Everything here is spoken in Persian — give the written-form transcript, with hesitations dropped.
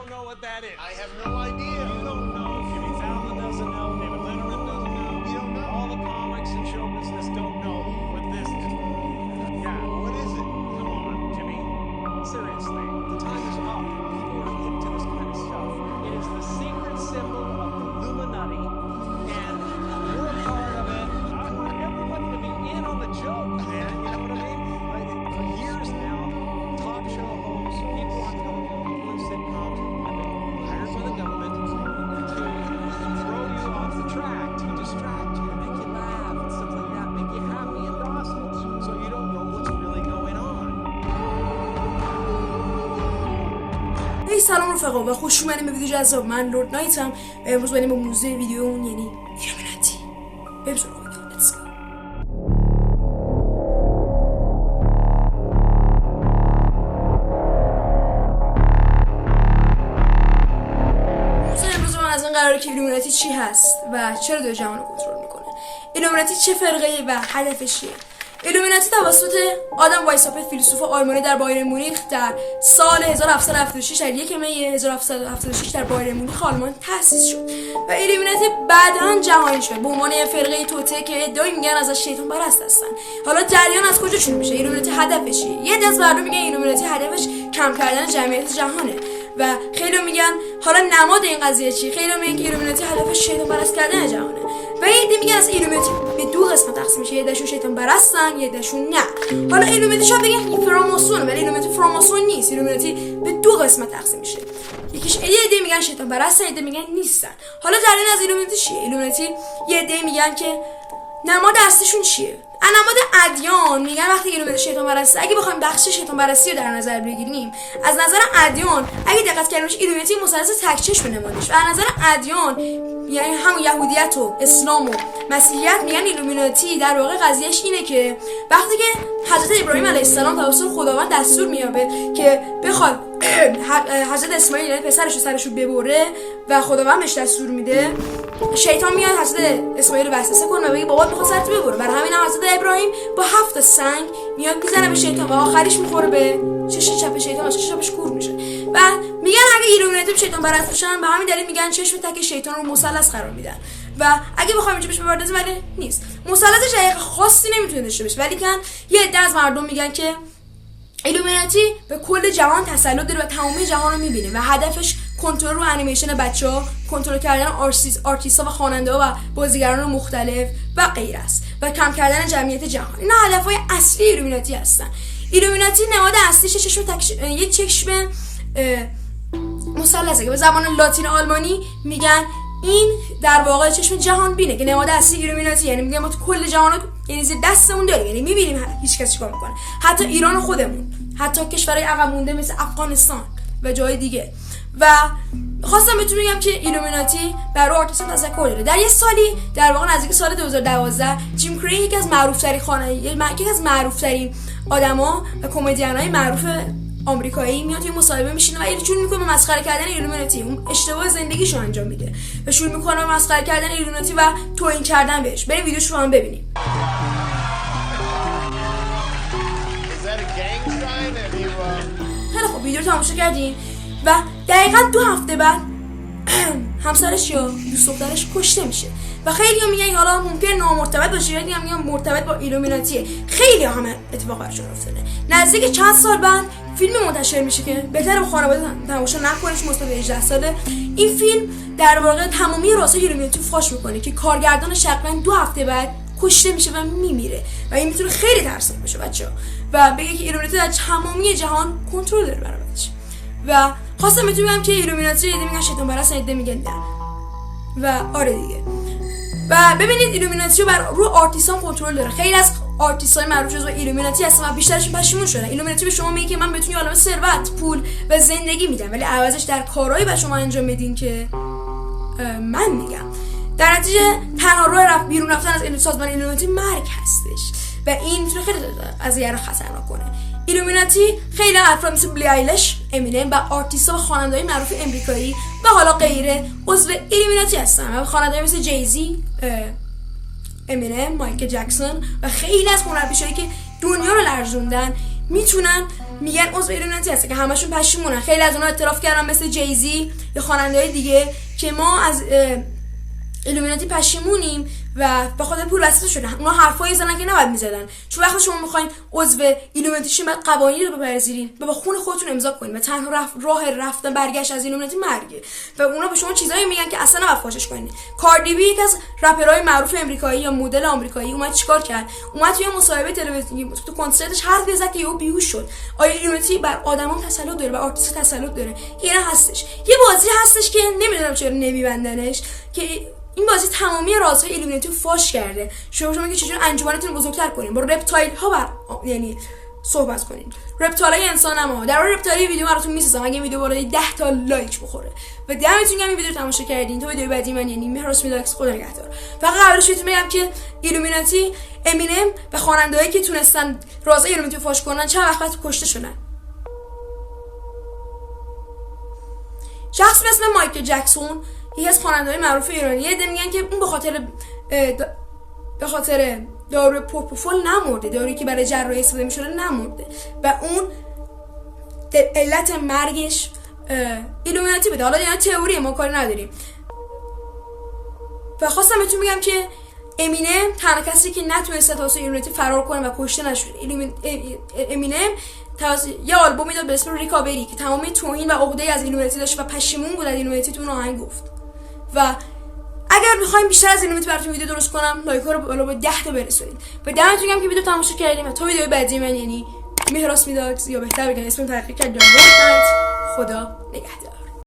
don't know what that is. I have no idea. You don't know. Jimmy Fallon doesn't know. David Letterman doesn't know. You don't know. All the comics and show business don't know what this is. Yeah. What is it? Come on, Jimmy. Seriously. The time is up. People are into this kind of stuff. It is the secret symbol of the Illuminati, and we're a part of it. I want everybody to be in on the joke, man. You know what I mean? Like, for years now, talk show hosts, people on television, people in sitcoms have been hired by the government to throw you off the track, to distract you, to make you laugh and stuff like that, make you happy and docile, so you don't know what's really going on. هی سلام رفقا و خوش اومدین به ویدیو جذاب. من لورد نایتم و امروز بریم با موضوع ویدیو اون یعنی ایلومیناتی. بریم سراغ ویدیو. لیتس گو. موضوع امروز من از این قراره که ایلومیناتی چی هست و چرا داره جهان رو کنترل میکنه. ایلومیناتی چه فرقه‌ای و هدفش چیه؟ ایلومیناتی توسط آدم وایساپت فیلسوف آلمانی در بایر مونیخ در سال 1776 در 1 می 1776 در بایر مونیخ آلمان تأسیس شد و ایلومیناتی بعداً جهانی شد به عنوان فرقه توطئه که ادعای میگن ازش شیطان پرست هستن. حالا جریان از کجا شروع میشه؟ ایلومیناتی هدفش چیه؟ یه دست مردم میگن ایلومیناتی هدفش کم کردن جمعیت جهانه و خیلی میگن حالا نماد این قضیه چیه؟ خیلی میگن که ایلومیناتی هدفش شیطان پرست کردن جهانه و یه میگن از ایلومیناتی به دو قسمت تقسیم میشه، یه دشون شیطان پرستن، یه دشون نه. حالا ایلومیناتی شاید بگن فراماسون، ولی ایلومیناتی فراماسون نیست. ایلومیناتی به دو قسمت تقسیم میشه، یکیش یه عده میگن شیطان پرستن، یه عده میگن نیستن. حالا جریان از ایلومیناتی چیه؟ ایلومیناتی یه عده میگن که نماد اصلیشون چیه؟ نماد ادیان میگن وقتی ایلومیناتی شیطان پرسته. اگه بخوایم بخش شیطان پرستی رو در نظر بگیریم، از نظر ادیان اگه دقت کردیمش ایلومیناتی مثلث تک‌چشم نمادش و از نظر ادیان یعنی همون یهودیت و اسلام و مسیحیت میگن ایلومیناتی در واقع قضیهش اینه که وقتی که حضرت ابراهیم علیه السلام توسط خداوند دستور مییابه که بخواد حضرت اسماعیل یعنی پسرش رو سرش رو ببره و خداوند بهش دستور میده، شیطان میاد حضرت اسماعیل رو وسوسه کنه و بگه بابات میخواد سرت ببره. برای همین هم حضرت ابراهیم با 7 سنگ میاد میزنه به شیطان و آخریش میخوره به چشم چپ شیطان و چشم چپش کور میشه. و میگن اگه ایلومیناتی شیطان پرست باشن به همین دلیل میگن چشم تک شیطان رو مثلث قرار میدن و اگه بخوایم اینجا بهش بپردازیم ولی نیست. مثلث دقیق خاصی نمیتونه داشته باشه، ولی کن یه عده از مردم میگن که ایلومیناتی به کل جهان تسلط داره و تمامی جهان رو میبینه و هدفش کنترل رو انیمیشن بچه‌ها، کنترل کردن آرتیست‌ها و خواننده‌ها و بازیگران مختلف و غیره است و کم کردن جمعیت جهان. اینا هدف‌های اصلی ایلومیناتی هستن. ایلومیناتی نماد اصلیش یه چشم مثلثه که به زبان لاتین آلمانی میگن این در واقع چشم جهان بینه که نماد اصلی ایلومیناتی، یعنی میگن ما تو کل جهان رو یعنی زیر دستمون داریم، یعنی میبینیم هیچ کسی چیکار میکنه، حتی ایران خودمون، حتی کشورهای عقب مونده مثل افغانستان و جای دیگه. و خواستم بهتون بگم که ایلومیناتی برای آرتیست‌ها تذکر داره. در یه سالی در واقع نزدیک سال 2012 جیم کری یکی از معروف‌ترین آدما و کمدین‌های معروف آمریکایی میاد توی مصاحبه میشینه و شروع میکنه به مسخره کردن ایلومیناتی، اون اشتباه زندگیشو انجام میده و شروع میکنه به مسخره کردن ایلومیناتی و توهین کردن بهش. بریم ویدیوشو هم ببینیم. خیلی خوب، ویدیو رو تماشا کردین و دقیقاً 2 هفته بعد همسرش یا دوست دخترش کشته میشه و خیلی هم میگن حالا ممکن نامرتبط باشه یا میگن مرتبط با ایلومیناتیه. خیلی همه اتفاق براشون افتاده. نزدیک چند سال بعد فیلم منتشر میشه که بهتره با خانواده تماشا نکنیش، مثلا 18 ساله. این فیلم در واقع تمامی رازهای ایلومیناتی فاش میکنه که کارگردانش تقریباً 2 هفته بعد کشته میشه و میمیره و این میتونه خیلی ترسناک باشه بچه‌ها و بگه که ایلومیناتی در تمامی جهان کنترل داره برای بچه. و خواستم بهتون بگم که ایلومیناتی ایده میگن شیطان پرست، ایده میگن نه. و آره دیگه. و ببینید ایلومیناتی رو آرتیستان کنترل داره. خیلی از آرتیست‌های معروف جزو ایلومیناتی هستن و بیشترشون پشیمون شدن. ایلومیناتی به شما میگه که من بهتون یه عالمه ثروت، پول و زندگی میدم، ولی عوضش در کارهایی به شما انجام میدین که من میگم. در نتیجه تنها راه بیرون رفتن از سازمان ایلومیناتی مرگ هستش و این میتونه خیلی قضیه رو خطرناک کنه. ایلومیناتی خیلی افراد مثل بلی آیلش، امینم و آرتیست‌ها و خواننده‌های معروف امریکایی و حالا غیره عضو ایلومیناتی هستن و خواننده‌های مثل جیزی، امینم، مایکل جکسون و خیلی از هنرپیشه‌ای که دنیا رو لرزوندن میتونن میگن عضو ایلومیناتی هستن که همشون پشیمونن. خیلی از اونها اعتراف کردن مثل جیزی یا خواننده‌های دیگه که ما از ایلومیناتی پشیمونیم و به خاطر پول وسیله شدن. اونا حرفایی زدن که نباید میزدن، چون وقتی شما میخواین عضو ایلومیناتی شین باید قوانین رو بپذیرین و با خون خودتون امضا کنین و تنها راه رفتن برگشت از ایلومیناتی مرگه. و اونا به شما چیزایی میگن که اصلا نباید فاشش کنین. کاردی بی یک از رپرهای معروف آمریکایی یا مدل آمریکایی اومد چیکار کرد؟ اومد توی مصاحبه تلویزیونی تو کنسرتش حرف زد که یهو بیهوش شد. آیا ایلومیناتی بر آدما تسلط داره و آرتیست تسلط داره؟ اینا هستش. یه بازی هستش که نمیدونم چرا نمیبندنش، که این بازی تمامی رازهای ایلومیناتی رو فاش کرده. شما میگید چجوری انجمنتون رو بزرگتر کنین، با رپتایل ها یعنی صحبت کنین. رپتایل انسان هم در مورد رپتایل ویدیو براتون میسازم اگه ویدیو بالای 10 تا لایک بخوره. و دمتون گرم این ویدیو رو تماشا کردین. تا ویدیو بعدی من یعنی مهراس میداکس، خدا نگهدار. فقط قبلش بهتون بگم که ایلومیناتی، امینم و خواننده‌هایی که تونستن رازهای ایلومیناتی رو فاش کنن چند وقت کشته شدن. شخص به اسم مایکل جکسون، یکی از خواننده‌های معروف ایرانیه، میگن که اون به خاطر دارو پروپوفول نمرده، دارویی که برای جراحی استفاده می‌شده نمرده و اون علت مرگش ایلومیناتی بوده. حالا اینا تئوریه، ما کاری نداریم. و خواستم بهتون بگم که امینم تنها کسی که نتونسته توسط ایلومیناتی فرار کنه و کشته نشده. امینم یه آلبومی داد به اسم ریکاوری که تمامی توهین و عقده از ایلومیناتی داشت و پشیمون بود از ایلومیناتی، تو اون آهنگ گفت. و اگر می‌خوایم بیشتر از ایلومیناتی براتون ویدیو درست کنم، لایک‌ها رو بالا با 10 تا برسونید. و دمتون گرم که ویدیو تماشا کردیم و تا ویدیو بعدی من یعنی مهراس میداکس، یا بهتر بگم اسمم تغییر کرد، خدا نگهدار.